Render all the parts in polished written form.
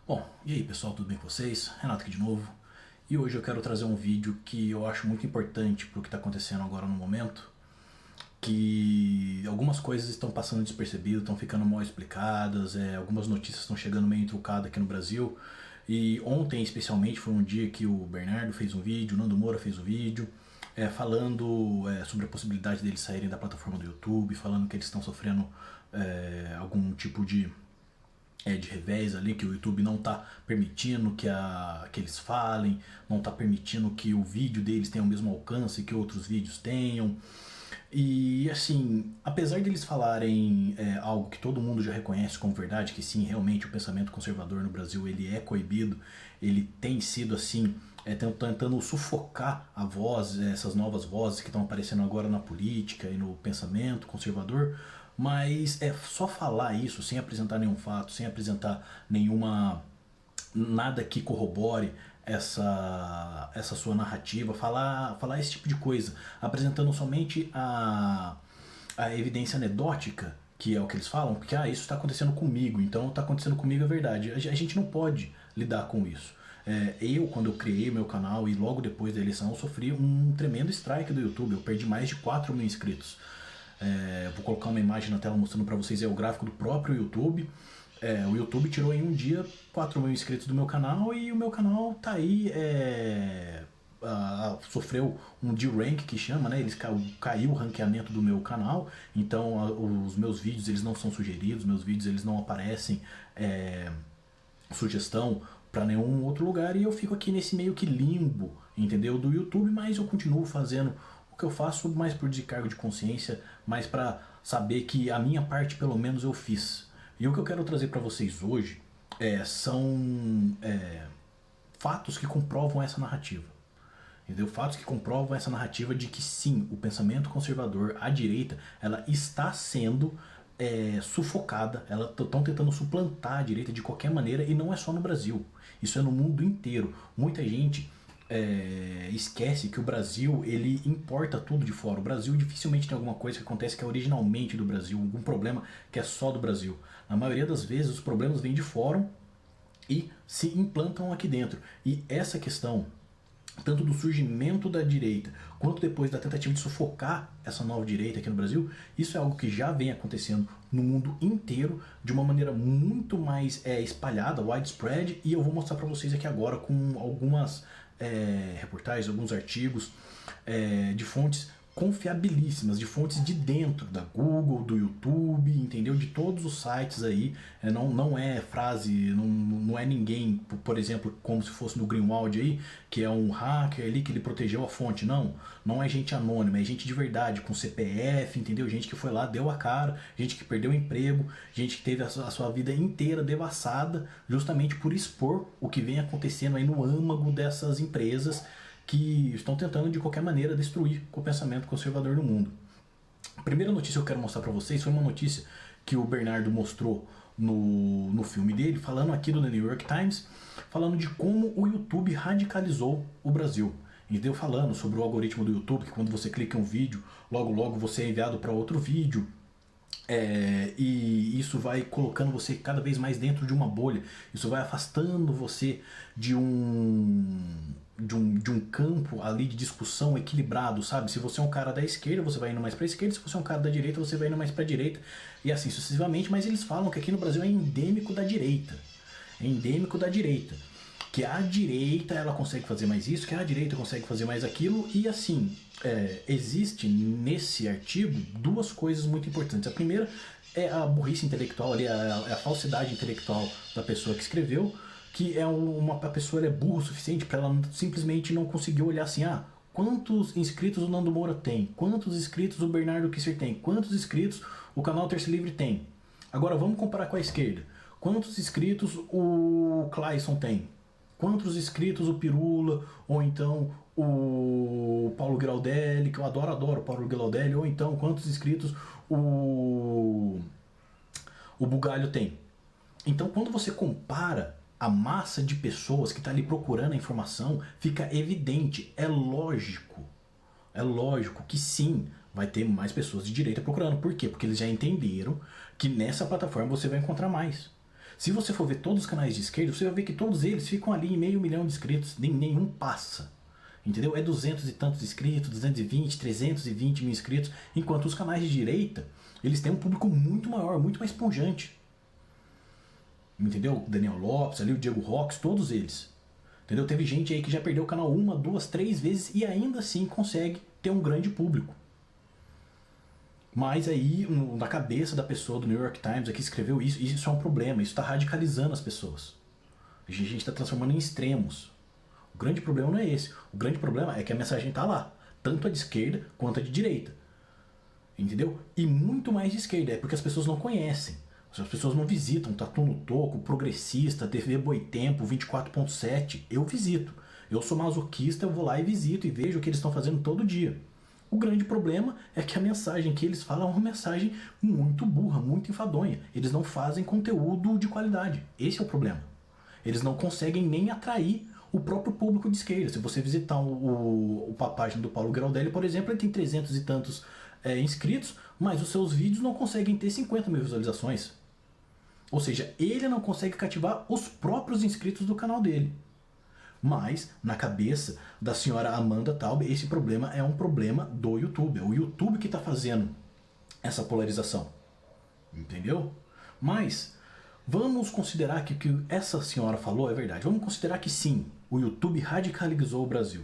Bom, e aí pessoal, tudo bem com vocês? Renato aqui de novo. E hoje eu quero trazer um vídeo que eu acho muito importante para o que está acontecendo agora no momento, que algumas coisas estão passando despercebidas, estão ficando mal explicadas, algumas notícias estão chegando meio trucadas aqui no Brasil. E ontem especialmente foi um dia que o Bernardo fez um vídeo, o Nando Moura fez um vídeo, falando sobre a possibilidade deles saírem da plataforma do YouTube, falando que eles estão sofrendo algum tipo de revés ali, que o YouTube não está permitindo que eles falem, não está permitindo que o vídeo deles tenha o mesmo alcance que outros vídeos tenham. E assim, apesar de eles falarem algo que todo mundo já reconhece como verdade, que sim, realmente o pensamento conservador no Brasil ele é coibido, ele tem sido assim, tentando sufocar a voz, essas novas vozes que estão aparecendo agora na política e no pensamento conservador. Mas é só falar isso sem apresentar nenhum fato, sem apresentar nada que corrobore essa sua narrativa, falar esse tipo de coisa, apresentando somente a evidência anedótica, que é o que eles falam, porque isso está acontecendo comigo, então está acontecendo comigo é verdade. A gente não pode lidar com isso. Quando eu criei meu canal e logo depois da eleição, eu sofri um tremendo strike do YouTube, eu perdi mais de 4 mil inscritos. Vou colocar uma imagem na tela mostrando para vocês o gráfico do próprio YouTube. O YouTube tirou em um dia 4 mil inscritos do meu canal e o meu canal tá aí, sofreu um D-Rank que chama, né? Caiu o ranqueamento do meu canal, então os meus vídeos eles não são sugeridos, meus vídeos eles não aparecem sugestão para nenhum outro lugar e eu fico aqui nesse meio que limbo, entendeu? Do YouTube, mas eu continuo fazendo o que eu faço mais por descargo de consciência, mais para saber que a minha parte pelo menos eu fiz. E o que eu quero trazer para vocês hoje são fatos que comprovam essa narrativa. Entendeu? Fatos que comprovam essa narrativa de que sim, o pensamento conservador, a direita, ela está sendo sufocada, elas estão tentando suplantar a direita de qualquer maneira e não é só no Brasil, isso é no mundo inteiro. Muita gente esquece que o Brasil ele importa tudo de fora. O Brasil dificilmente tem alguma coisa que acontece que é originalmente do Brasil, algum problema que é só do Brasil. Na maioria das vezes os problemas vêm de fora e se implantam aqui dentro. E essa questão, tanto do surgimento da direita, quanto depois da tentativa de sufocar essa nova direita aqui no Brasil, isso é algo que já vem acontecendo no mundo inteiro, de uma maneira muito mais espalhada, widespread, e eu vou mostrar para vocês aqui agora com algumas reportagens, alguns artigos de fontes confiabilíssimas, de fontes de dentro da Google, do YouTube, entendeu? De todos os sites aí, não é frase, não é ninguém, por exemplo, como se fosse no Greenwald aí, que é um hacker ali que ele protegeu a fonte, não é gente anônima, é gente de verdade, com CPF, entendeu? Gente que foi lá, deu a cara, gente que perdeu o emprego, gente que teve a sua vida inteira devassada, justamente por expor o que vem acontecendo aí no âmago dessas empresas, que estão tentando de qualquer maneira destruir o pensamento conservador no mundo. A primeira notícia que eu quero mostrar para vocês foi uma notícia que o Bernardo mostrou no filme dele, falando aqui do The New York Times, falando de como o YouTube radicalizou o Brasil. E deu falando sobre o algoritmo do YouTube, que quando você clica em um vídeo, logo logo você é enviado para outro vídeo. E isso vai colocando você cada vez mais dentro de uma bolha. Isso vai afastando você de um campo ali de discussão equilibrado, sabe? Se você é um cara da esquerda, você vai indo mais para a esquerda. Se você é um cara da direita, você vai indo mais para a direita. E assim sucessivamente. Mas eles falam que aqui no Brasil é endêmico da direita. É endêmico da direita. Que a direita ela consegue fazer mais isso, que a direita consegue fazer mais aquilo. E assim, existe nesse artigo duas coisas muito importantes. A primeira é a burrice intelectual, ali, a falsidade intelectual da pessoa que escreveu, que a pessoa é burra o suficiente para ela simplesmente não conseguir olhar assim, quantos inscritos o Nando Moura tem, quantos inscritos o Bernardo Kisser tem, quantos inscritos o canal Terça Livre tem. Agora vamos comparar com a esquerda. Quantos inscritos o Clayson tem? Quantos inscritos o Pirula, ou então o Paulo Giraldelli, que eu adoro o Paulo Giraldelli, ou então quantos inscritos o Bugalho tem. Então quando você compara a massa de pessoas que está ali procurando a informação, fica evidente, é lógico que sim, vai ter mais pessoas de direita procurando. Por quê? Porque eles já entenderam que nessa plataforma você vai encontrar mais. Se você for ver todos os canais de esquerda, você vai ver que todos eles ficam ali em meio milhão de inscritos, nenhum passa. Entendeu? É 200 e tantos inscritos, 220, 320 mil inscritos, enquanto os canais de direita, eles têm um público muito maior, muito mais esponjante. Entendeu? Daniel Lopes, ali o Diego Rox, todos eles. Entendeu? Teve gente aí que já perdeu o canal 1, 2, 3 vezes e ainda assim consegue ter um grande público. Mas aí, na cabeça da pessoa do New York Times que escreveu isso é um problema, isso está radicalizando as pessoas. A gente está transformando em extremos. O grande problema não é esse. O grande problema é que a mensagem está lá, tanto a de esquerda quanto a de direita. Entendeu? E muito mais de esquerda, é porque as pessoas não conhecem. As pessoas não visitam Tatu no Toco, Progressista, TV Boitempo, 24.7. Eu visito. Eu sou masoquista, eu vou lá e visito e vejo o que eles estão fazendo todo dia. O grande problema é que a mensagem que eles falam é uma mensagem muito burra, muito enfadonha. Eles não fazem conteúdo de qualidade. Esse é o problema. Eles não conseguem nem atrair o próprio público de esquerda. Se você visitar a página do Paulo Graudelli, por exemplo, ele tem 300 e tantos inscritos, mas os seus vídeos não conseguem ter 50 mil visualizações. Ou seja, ele não consegue cativar os próprios inscritos do canal dele. Mas, na cabeça da senhora Amanda Taub, esse problema é um problema do YouTube. É o YouTube que está fazendo essa polarização. Entendeu? Mas, vamos considerar que o que essa senhora falou é verdade. Vamos considerar que sim, o YouTube radicalizou o Brasil.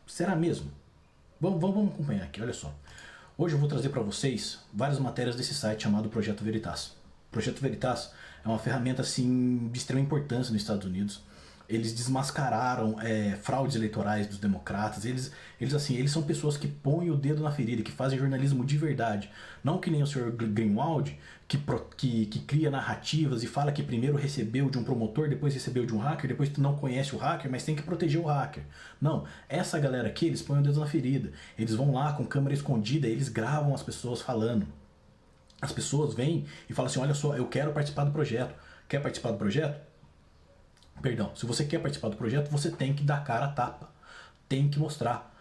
Será mesmo? Vamos acompanhar aqui, olha só. Hoje eu vou trazer para vocês várias matérias desse site chamado Projeto Veritas. O Projeto Veritas é uma ferramenta assim, de extrema importância nos Estados Unidos. Eles desmascararam fraudes eleitorais dos democratas. Eles são pessoas que põem o dedo na ferida, que fazem jornalismo de verdade. Não que nem o Sr. Greenwald, que cria narrativas e fala que primeiro recebeu de um promotor, depois recebeu de um hacker, depois tu não conhece o hacker, mas tem que proteger o hacker. Não, essa galera aqui, eles põem o dedo na ferida. Eles vão lá com câmera escondida, eles gravam as pessoas falando. As pessoas vêm e falam assim, olha só, eu quero participar do projeto. Quer participar do projeto? Perdão, se você quer participar do projeto, você tem que dar cara a tapa. Tem que mostrar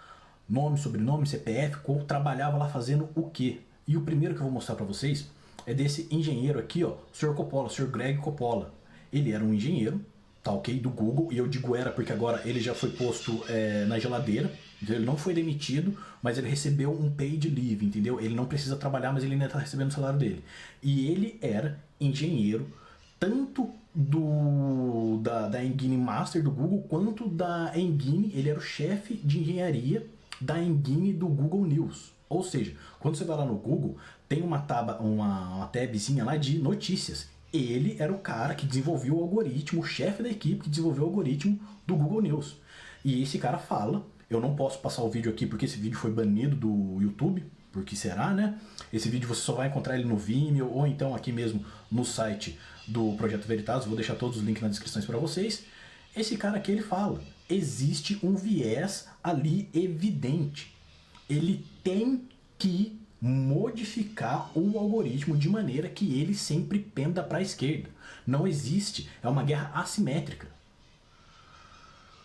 nome, sobrenome, CPF, como trabalhava lá fazendo o quê. E o primeiro que eu vou mostrar pra vocês é desse engenheiro aqui, ó, o Sr. Coppola, o Sr. Greg Coppola. Ele era um engenheiro, tá ok, do Google, e eu digo era porque agora ele já foi posto na geladeira, então ele não foi demitido, mas ele recebeu um paid leave, entendeu? Ele não precisa trabalhar, mas ele ainda tá recebendo o salário dele. E ele era engenheiro, tanto da Engine Master do Google, quanto da Engine, ele era o chefe de engenharia da Engine do Google News. Ou seja, quando você vai lá no Google, tem uma tabzinha lá de notícias. Ele era o cara que desenvolveu o algoritmo, o chefe da equipe que desenvolveu o algoritmo do Google News. E esse cara fala, eu não posso passar o vídeo aqui porque esse vídeo foi banido do YouTube, porque será, né? Esse vídeo você só vai encontrar ele no Vimeo ou então aqui mesmo no site do Projeto Veritas. Vou deixar todos os links nas descrições para vocês. Esse cara aqui, ele fala, existe um viés ali evidente. Ele tem que modificar o algoritmo de maneira que ele sempre penda para a esquerda. Não existe, é uma guerra assimétrica.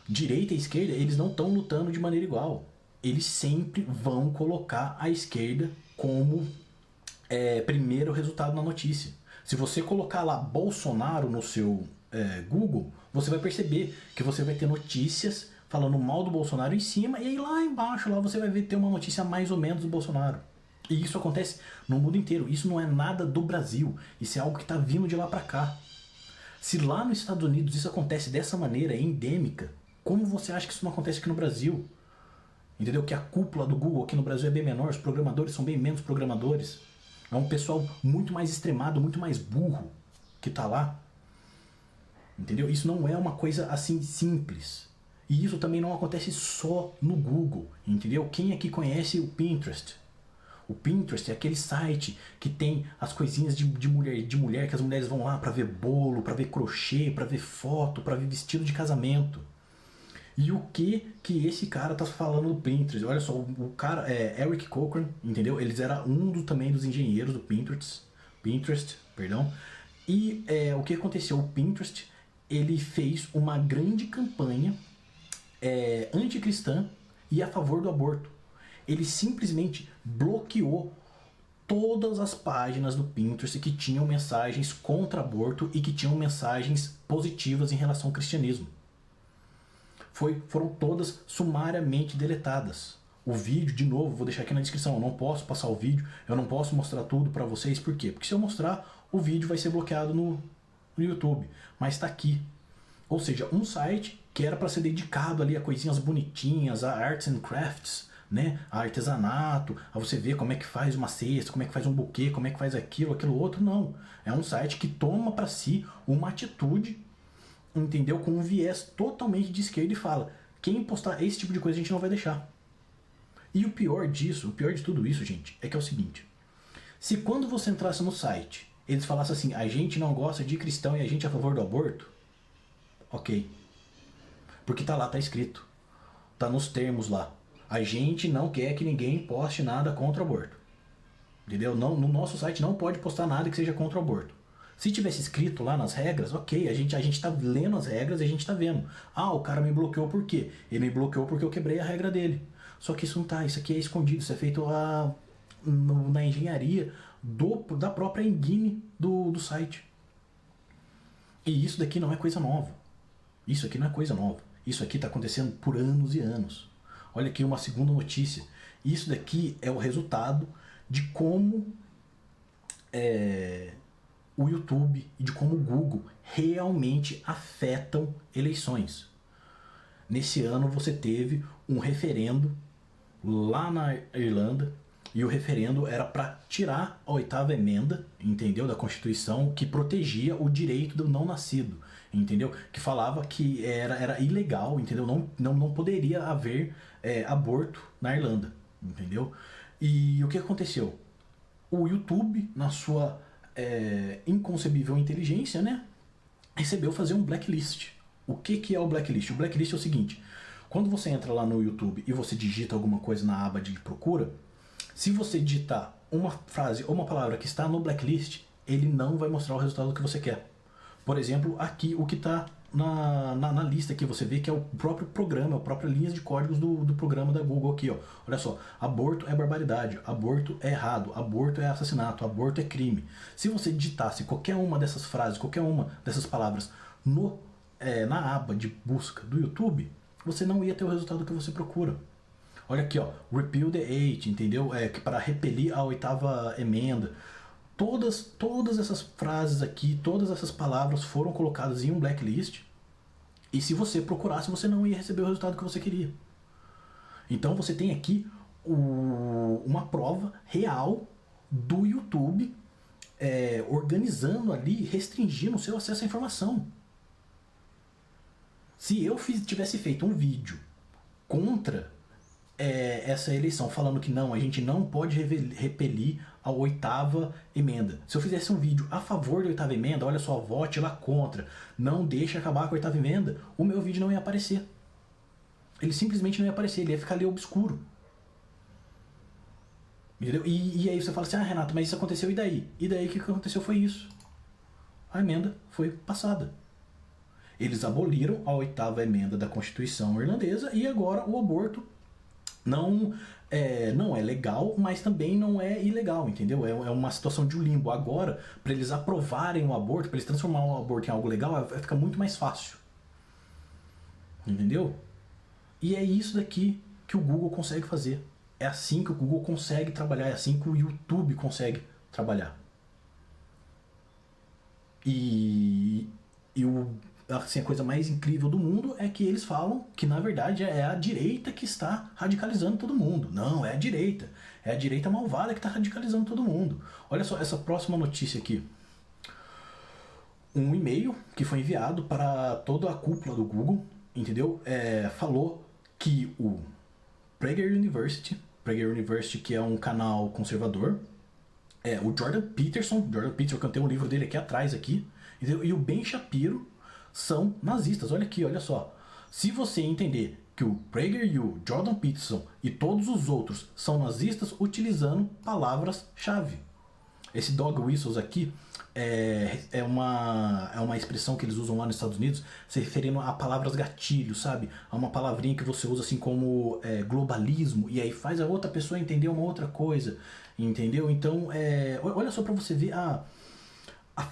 Direita e esquerda, eles não estão lutando de maneira igual. Eles sempre vão colocar a esquerda como primeiro resultado na notícia. Se você colocar lá Bolsonaro no seu Google, você vai perceber que você vai ter notícias falando mal do Bolsonaro em cima, e aí lá embaixo lá você vai ter uma notícia mais ou menos do Bolsonaro. E isso acontece no mundo inteiro. Isso não é nada do Brasil. Isso é algo que está vindo de lá para cá. Se lá nos Estados Unidos isso acontece dessa maneira, é endêmica, como você acha que isso não acontece aqui no Brasil? Entendeu? Que a cúpula do Google aqui no Brasil é bem menor, os programadores são bem menos programadores. É um pessoal muito mais extremado, muito mais burro que está lá. Entendeu? Isso não é uma coisa assim simples. E isso também não acontece só no Google. Entendeu? Quem aqui conhece o Pinterest? O Pinterest é aquele site que tem as coisinhas de mulher, que as mulheres vão lá para ver bolo, para ver crochê, para ver foto, para ver vestido de casamento. E o que esse cara tá falando do Pinterest? Olha só, o cara é Eric Cochran, entendeu? Eles eram também dos engenheiros do Pinterest, perdão. E o que aconteceu? O Pinterest, ele fez uma grande campanha anticristã e a favor do aborto. Ele simplesmente bloqueou todas as páginas do Pinterest que tinham mensagens contra aborto e que tinham mensagens positivas em relação ao cristianismo. Foram todas sumariamente deletadas. O vídeo, de novo, vou deixar aqui na descrição, eu não posso passar o vídeo, eu não posso mostrar tudo pra vocês, por quê? Porque se eu mostrar, o vídeo vai ser bloqueado no YouTube, mas tá aqui. Ou seja, um site que era para ser dedicado ali a coisinhas bonitinhas, a arts and crafts, né? A artesanato, a você ver como é que faz uma cesta, como é que faz um buquê, como é que faz aquilo outro, não. É um site que toma para si uma atitude, entendeu? Com um viés totalmente de esquerda e fala, quem postar esse tipo de coisa a gente não vai deixar. E o pior disso, o pior de tudo isso, gente, é que é o seguinte. Se quando você entrasse no site, eles falassem assim, a gente não gosta de cristão e a gente é a favor do aborto, ok. Porque tá lá, tá escrito. Tá nos termos lá. A gente não quer que ninguém poste nada contra o aborto. Entendeu? Não, no nosso site não pode postar nada que seja contra o aborto. Se tivesse escrito lá nas regras, ok, a gente tá lendo as regras e a gente tá vendo. Ah, o cara me bloqueou por quê? Ele me bloqueou porque eu quebrei a regra dele. Só que isso não tá, isso aqui é escondido, isso é feito na engenharia da própria engine do site. E isso daqui não é coisa nova. Isso aqui não é coisa nova. Isso aqui está acontecendo por anos e anos. Olha aqui uma segunda notícia. Isso daqui é o resultado de como o YouTube e de como o Google realmente afetam eleições. Nesse ano você teve um referendo lá na Irlanda, e o referendo era para tirar a 8ª emenda, entendeu, da Constituição, que protegia o direito do não nascido, entendeu, que falava que era ilegal, entendeu, não poderia haver aborto na Irlanda, entendeu. E o que aconteceu? O YouTube, na sua inconcebível inteligência, né, resolveu fazer um blacklist. O que é o blacklist? O blacklist é o seguinte: quando você entra lá no YouTube e você digita alguma coisa na aba de procura, se você digitar uma frase ou uma palavra que está no blacklist, ele não vai mostrar o resultado que você quer. Por exemplo, aqui o que está na lista aqui, você vê que é o próprio programa, a própria linha de códigos do programa da Google aqui, ó. Olha só, aborto é barbaridade, aborto é errado, aborto é assassinato, aborto é crime. Se você digitasse qualquer uma dessas frases, qualquer uma dessas palavras na aba de busca do YouTube, você não ia ter o resultado que você procura. Olha aqui, ó, repeal the 8, entendeu? Para repelir a 8ª emenda. Todas essas frases aqui, todas essas palavras foram colocadas em um blacklist. E se você procurasse, você não ia receber o resultado que você queria. Então você tem aqui uma prova real do YouTube organizando ali, restringindo o seu acesso à informação. Se eu tivesse feito um vídeo contra essa eleição, falando que não, a gente não pode repelir a 8ª emenda. Se eu fizesse um vídeo a favor da 8ª emenda, olha só, vote lá contra, não deixe acabar com a 8ª emenda, o meu vídeo não ia aparecer. Ele simplesmente não ia aparecer, ele ia ficar ali obscuro. Entendeu? E aí você fala assim, ah, Renato, mas isso aconteceu, e daí? E daí o que aconteceu foi isso. A emenda foi passada. Eles aboliram a 8ª emenda da Constituição irlandesa e agora o aborto não é legal, mas também não é ilegal, entendeu? É uma situação de um limbo. Agora, para eles aprovarem o aborto, para eles transformar o aborto em algo legal, vai ficar muito mais fácil. Entendeu? E é isso daqui que o Google consegue fazer. É assim que o Google consegue trabalhar, é assim que o YouTube consegue trabalhar. Assim, a coisa mais incrível do mundo é que eles falam que na verdade é a direita que está radicalizando todo mundo. Não, é a direita. É a direita malvada que está radicalizando todo mundo. Olha só essa próxima notícia aqui. Um e-mail que foi enviado para toda a cúpula do Google, entendeu? Falou que o Prager University, que é um canal conservador, o Jordan Peterson, que eu tenho um livro dele aqui atrás, aqui, entendeu? E o Ben Shapiro são nazistas. Olha aqui, olha só. Se você entender que o PragerU, Jordan Peterson e todos os outros são nazistas utilizando palavras-chave. Esse dog whistles aqui é uma expressão que eles usam lá nos Estados Unidos, se referindo a palavras gatilho, sabe? A uma palavrinha que você usa assim como globalismo, e aí faz a outra pessoa entender uma outra coisa, entendeu? Então, olha só pra você ver a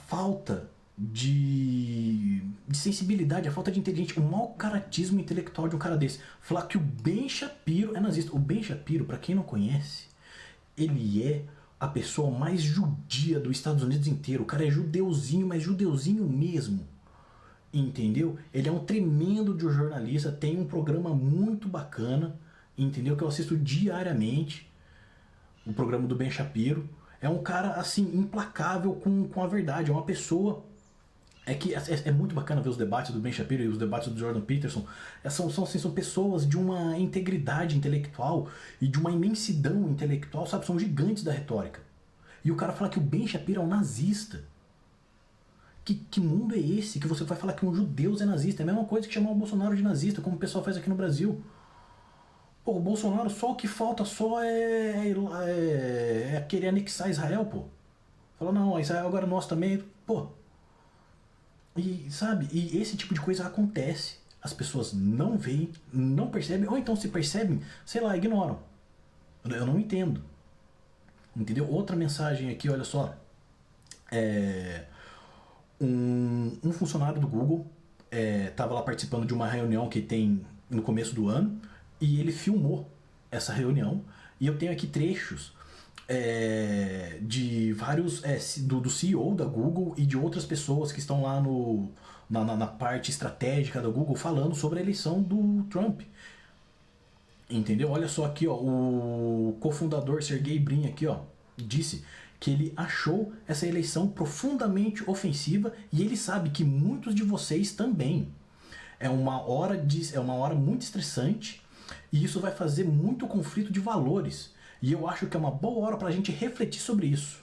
falta de sensibilidade, a falta de inteligência, o mau caratismo intelectual de um cara desse. Falar que o Ben Shapiro é nazista. O Ben Shapiro, pra quem não conhece, ele é a pessoa mais judia dos Estados Unidos inteiro. O cara é judeuzinho, mas judeuzinho mesmo. Entendeu? Ele é um tremendo de um jornalista, tem um programa muito bacana, entendeu? Que eu assisto diariamente, o programa do Ben Shapiro. É um cara, assim, implacável com a verdade. É uma pessoa... É muito bacana ver os debates do Ben Shapiro e os debates do Jordan Peterson. São pessoas de uma integridade intelectual e de uma imensidão intelectual, sabe? São gigantes da retórica. E o cara fala que o Ben Shapiro é um nazista. Que mundo é esse que você vai falar que um judeu é nazista? É a mesma coisa que chamar o Bolsonaro de nazista, como o pessoal faz aqui no Brasil. Pô, o Bolsonaro, só o que falta só é querer anexar Israel, pô. Fala, não, Israel agora é nosso também. Pô. E, sabe, e esse tipo de coisa acontece. As pessoas não veem, não percebem, ou então se percebem, sei lá, ignoram. Eu não entendo. Entendeu? Outra mensagem aqui, olha só. Um funcionário do Google estava lá participando de uma reunião que tem no começo do ano, e ele filmou essa reunião, e eu tenho aqui trechos de vários do CEO da Google e de outras pessoas que estão lá na parte estratégica da Google falando sobre a eleição do Trump. Entendeu? Olha só aqui, ó, o cofundador Sergey Brin aqui, ó, disse que ele achou essa eleição profundamente ofensiva, e ele sabe que muitos de vocês também. É uma hora muito estressante, e isso vai fazer muito conflito de valores. E eu acho que é uma boa hora para a gente refletir sobre isso.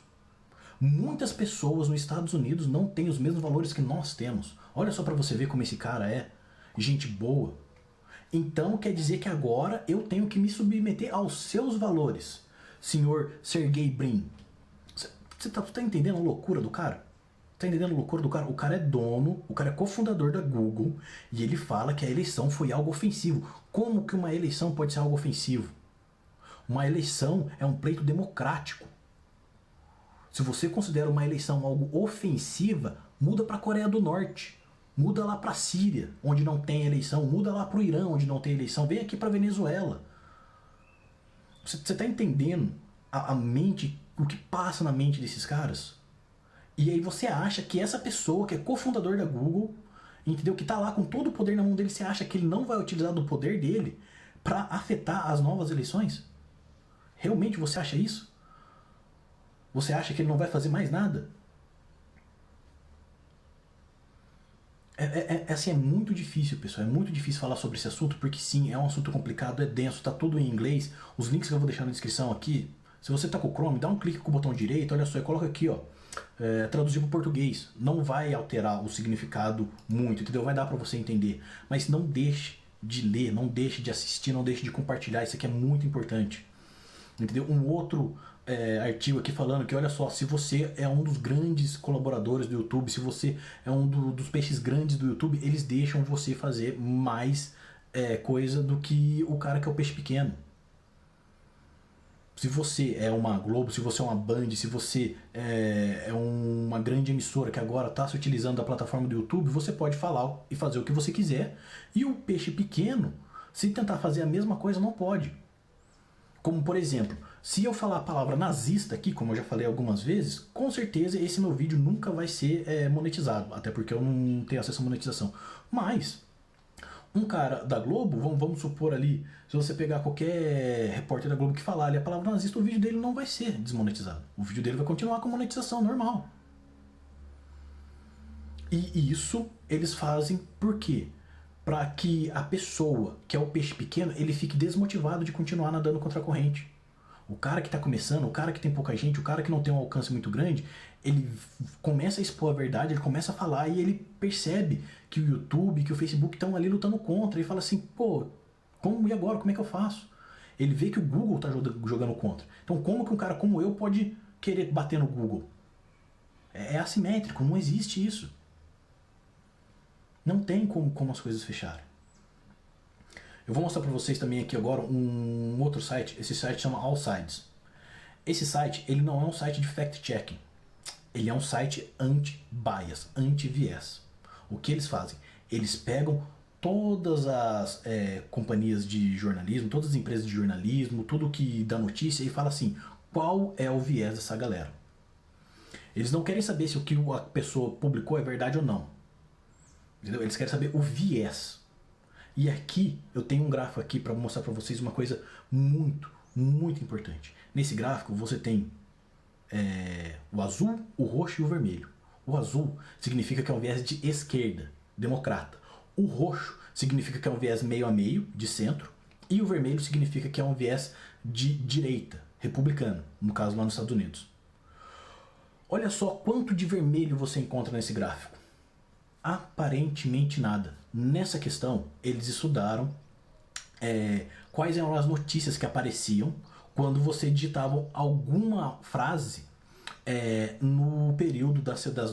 Muitas pessoas nos Estados Unidos não têm os mesmos valores que nós temos. Olha só para você ver como esse cara é gente boa. Então quer dizer que agora eu tenho que me submeter aos seus valores, senhor Sergey Brin. Você tá entendendo a loucura do cara? Tá entendendo a loucura do cara? O cara é dono, o cara é cofundador da Google, e ele fala que a eleição foi algo ofensivo. Como que uma eleição pode ser algo ofensivo? Uma eleição é um pleito democrático. Se você considera uma eleição algo ofensiva, muda para a Coreia do Norte. Muda lá para a Síria, onde não tem eleição. Muda lá para o Irã, onde não tem eleição. Vem aqui para a Venezuela. Você está entendendo a mente, o que passa na mente desses caras? E aí você acha que essa pessoa, que é cofundador da Google, entendeu? Que está lá com todo o poder na mão dele, você acha que ele não vai utilizar do poder dele para afetar as novas eleições? Realmente você acha isso? Você acha que ele não vai fazer mais nada? Assim, é muito difícil, pessoal. É muito difícil falar sobre esse assunto, porque sim, é um assunto complicado, é denso, tá tudo em inglês. Os links que eu vou deixar na descrição aqui, se você tá com o Chrome, dá um clique com o botão direito, olha só, e coloca aqui, ó, traduzir para o português. Não vai alterar o significado muito, entendeu? Vai dar para você entender. Mas não deixe de ler, não deixe de assistir, não deixe de compartilhar. Isso aqui é muito importante. Entendeu? Um outro artigo aqui falando que, olha só, se você é um dos grandes colaboradores do YouTube, se você é um dos peixes grandes do YouTube, eles deixam você fazer mais coisa do que o cara que é o peixe pequeno. Se você é uma Globo, se você é uma Band, se você é uma grande emissora que agora está se utilizando da plataforma do YouTube, você pode falar e fazer o que você quiser. E o peixe pequeno, se tentar fazer a mesma coisa, não pode. Como, por exemplo, se eu falar a palavra nazista aqui, como eu já falei algumas vezes, com certeza esse meu vídeo nunca vai ser monetizado, até porque eu não tenho acesso à monetização. Mas um cara da Globo, vamos supor ali, se você pegar qualquer repórter da Globo que falar ali a palavra nazista, o vídeo dele não vai ser desmonetizado. O vídeo dele vai continuar com monetização normal. E isso eles fazem por quê? Para que a pessoa, que é o peixe pequeno, ele fique desmotivado de continuar nadando contra a corrente. O cara que está começando, o cara que tem pouca gente, o cara que não tem um alcance muito grande, ele começa a expor a verdade, ele começa a falar e ele percebe que o YouTube, que o Facebook estão ali lutando contra. E fala assim, pô, e agora? Como é que eu faço? Ele vê que o Google está jogando contra. Então como que um cara como eu pode querer bater no Google? É assimétrico, não existe isso. Não tem como as coisas fecharem. Eu vou mostrar para vocês também aqui agora um outro site. Esse site chama All Sides. Esse site, ele não é um site de fact-checking. Ele é um site anti-bias, anti-viés. O que eles fazem? Eles pegam todas as companhias de jornalismo, todas as empresas de jornalismo, tudo que dá notícia e fala assim, qual é o viés dessa galera? Eles não querem saber se o que a pessoa publicou é verdade ou não. Entendeu? Eles querem saber o viés. E aqui, eu tenho um gráfico aqui para mostrar para vocês uma coisa muito, muito importante. Nesse gráfico você tem o azul, o roxo e o vermelho. O azul significa que é um viés de esquerda, democrata. O roxo significa que é um viés meio a meio, de centro. E o vermelho significa que é um viés de direita, republicano, no caso lá nos Estados Unidos. Olha só quanto de vermelho você encontra nesse gráfico. Aparentemente nada. Nessa questão, eles estudaram quais eram as notícias que apareciam quando você digitava alguma frase no período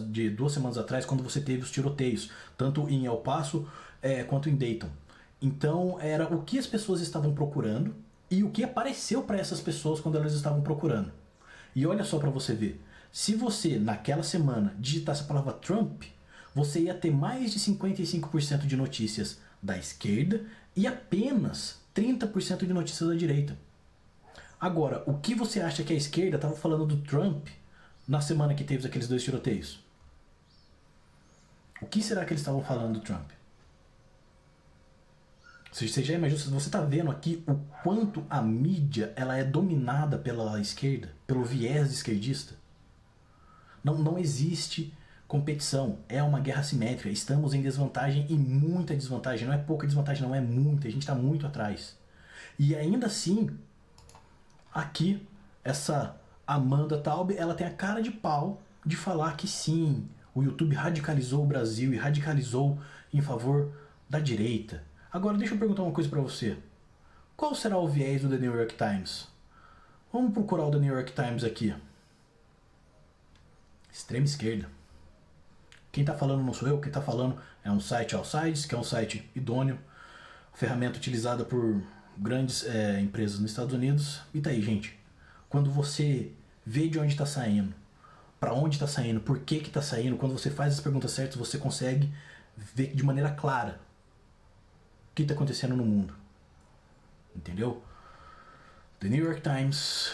de 2 semanas atrás, quando você teve os tiroteios, tanto em El Paso quanto em Dayton. Então, era o que as pessoas estavam procurando e o que apareceu para essas pessoas quando elas estavam procurando. E olha só para você ver. Se você, naquela semana, digitasse a palavra Trump, você ia ter mais de 55% de notícias da esquerda e apenas 30% de notícias da direita. Agora, o que você acha que a esquerda estava falando do Trump na semana que teve aqueles 2 tiroteios? O que será que eles estavam falando do Trump? Você já imagina, você está vendo aqui o quanto a mídia ela é dominada pela esquerda, pelo viés esquerdista? Não existe competição, é uma guerra assimétrica, estamos em desvantagem e muita desvantagem, não é pouca desvantagem, não é muita, a gente está muito atrás. E ainda assim, aqui, essa Amanda Taub, ela tem a cara de pau de falar que sim, o YouTube radicalizou o Brasil e radicalizou em favor da direita. Agora deixa eu perguntar uma coisa pra você. Qual será o viés do The New York Times? Vamos procurar o The New York Times aqui. Extrema esquerda. Quem está falando não sou eu, quem está falando é um site All Sides, que é um site idôneo, ferramenta utilizada por grandes empresas nos Estados Unidos. E tá aí, gente. Quando você vê de onde está saindo, para onde está saindo, por que está saindo, quando você faz as perguntas certas, você consegue ver de maneira clara o que está acontecendo no mundo. Entendeu? The New York Times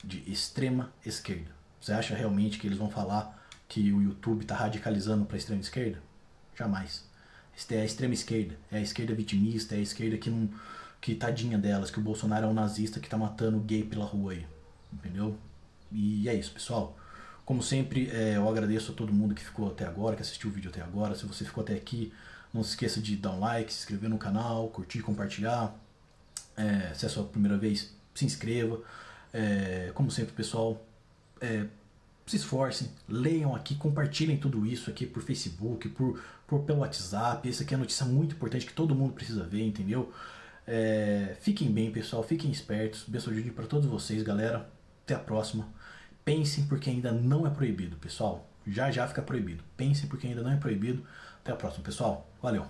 de extrema esquerda. Você acha realmente que eles vão falar que o YouTube está radicalizando para a extrema esquerda? Jamais. Isso é a extrema esquerda. É a esquerda vitimista, é a esquerda que tadinha delas, que o Bolsonaro é um nazista que está matando gay pela rua aí. Entendeu? E é isso, pessoal. Como sempre, eu agradeço a todo mundo que ficou até agora, que assistiu o vídeo até agora. Se você ficou até aqui, não se esqueça de dar um like, se inscrever no canal, curtir, compartilhar. Se é a sua primeira vez, se inscreva. Como sempre, pessoal, se esforcem, leiam aqui, compartilhem tudo isso aqui por Facebook, pelo WhatsApp. Essa aqui é uma notícia muito importante que todo mundo precisa ver, entendeu? Fiquem bem, pessoal, fiquem espertos. Bem-sucedido para todos vocês, galera. Até a próxima. Pensem porque ainda não é proibido, pessoal. Já fica proibido. Pensem porque ainda não é proibido. Até a próxima, pessoal. Valeu.